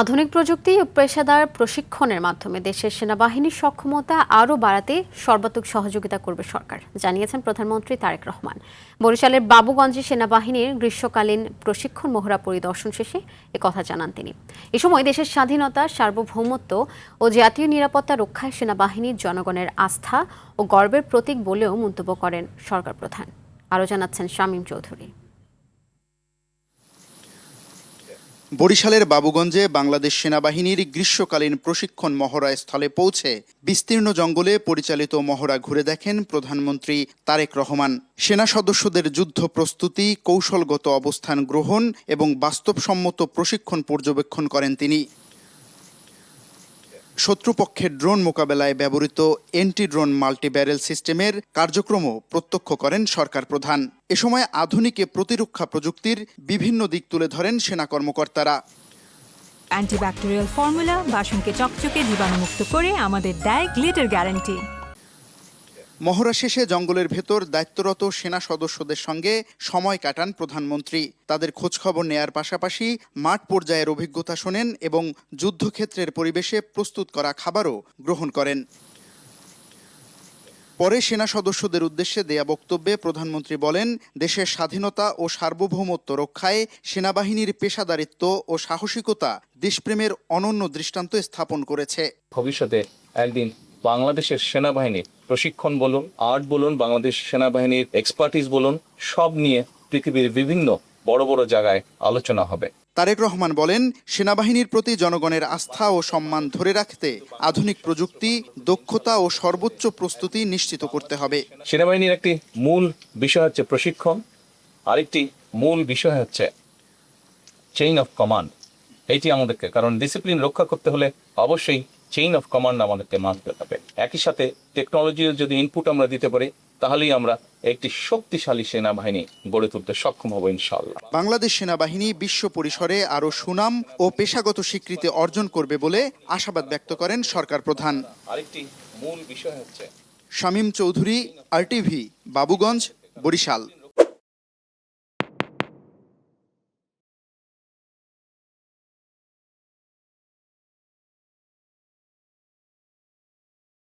আধুনিক প্রযুক্তি ও পেশাদার প্রশিক্ষণের মাধ্যমে দেশের সেনাবাহিনীর সক্ষমতা আরও বাড়াতে সর্বাত্মক সহযোগিতা করবে সরকার, জানিয়েছেন প্রধানমন্ত্রী তারেক রহমান। বরিশালের বাবুগঞ্জে সেনাবাহিনীর গ্রীষ্মকালীন প্রশিক্ষণ মহড়া পরিদর্শন শেষে একথা জানান তিনি। এ সময় দেশের স্বাধীনতা, সার্বভৌমত্ব ও জাতীয় নিরাপত্তা রক্ষায় সেনাবাহিনী জনগণের আস্থা ও গর্বের প্রতীক বলেও মন্তব্য করেন সরকার প্রধান। আরও জানাচ্ছেন শামীম চৌধুরী। বরিশালের বাবুগঞ্জে বাংলাদেশ সেনাবাহিনীর গ্রীষ্মকালীন প্রশিক্ষণ মহড়া স্থলে পৌঁছে বিস্তীর্ণ জঙ্গলে পরিচালিত মহড়া ঘুরে দেখেন প্রধানমন্ত্রী তারেক রহমান। সেনা সদস্যদের যুদ্ধ প্রস্তুতি, কৌশলগত অবস্থান গ্রহণ এবং বাস্তবসম্মত প্রশিক্ষণ পর্যবেক্ষণ করেন তিনি। শত্রুপক্ষের ড্রোন মোকাবেলায় ব্যবহৃত এন্টি ড্রোন মাল্টি ব্যারেল সিস্টেমের কার্যক্রমও প্রত্যক্ষ করেন সরকার প্রধান। এ সময় আধুনিক প্রতিরক্ষা প্রযুক্তির বিভিন্ন দিক তুলে ধরেন সেনা কর্মকর্তারা। অ্যান্টিব্যাকটেরিয়াল ফর্মুলা বাসনকে চকচকে জীবাণুমুক্ত করে আমাদের দেয় গ্লিটার গ্যারান্টি। মহড়া শেষে জঙ্গলের ভেতর দায়িত্বরত সেনা সদস্যদের সঙ্গে সময় কাটান প্রধানমন্ত্রী। তাদের খোঁজখবর নেয়ার পাশাপাশি মাঠ পর্যায়ের অভিজ্ঞতা শোনেন এবং যুদ্ধক্ষেত্রের পরিবেশে প্রস্তুত করা খাবারও গ্রহণ করেন। পরে সেনা সদস্যদের উদ্দেশ্যে দেয়া বক্তব্যে প্রধানমন্ত্রী বলেন, দেশের স্বাধীনতা ও সার্বভৌমত্ব রক্ষায় সেনাবাহিনীর পেশাদারিত্ব ও সাহসিকতা দেশপ্রেমের অনন্য দৃষ্টান্ত স্থাপন করেছে। ভবিষ্যতে একদিন বাংলাদেশের সেনাবাহিনীর প্রশিক্ষণ বলুন, আর্ট বলুন, বাংলাদেশ সেনাবাহিনীর এক্সপার্টিস বলুন, সব নিয়ে পৃথিবীর বিভিন্ন বড় বড় জায়গায় আলোচনা হবে। তারেক রহমান বলেন, সেনাবাহিনীর প্রতি জনগণের আস্থা ও সম্মান ধরে রাখতে আধুনিক প্রযুক্তি, দক্ষতা ও সর্বোচ্চ প্রস্তুতি নিশ্চিত করতে হবে। সেনাবাহিনীর একটি মূল বিষয় হচ্ছে প্রশিক্ষণ, আরেকটি মূল বিষয় হচ্ছে চেইন অফ কমান্ড। এইটি আমাদেরকে, কারণ ডিসিপ্লিন রক্ষা করতে হলে অবশ্যই চেইন অফ কমান্ড আমাদেরকে মানতে হবে। একই সাথে টেকনোলজির যদি ইনপুট আমরা দিতে পারি, তাহলেই আমরা একটি শক্তিশালী সেনাবাহিনী গড়ে তুলতে সক্ষম হব ইনশাআল্লাহ। বাংলাদেশ সেনাবাহিনী বিশ্ব পরিসরে আরও সুনাম ও পেশাগত স্বীকৃতি অর্জন করবে বলে আশাবাদ ব্যক্ত করেন সরকার প্রধান। আরেকটি মূল বিষয় হচ্ছে শামীম চৌধুরী, RTV, বাবুগঞ্জ, বরিশাল।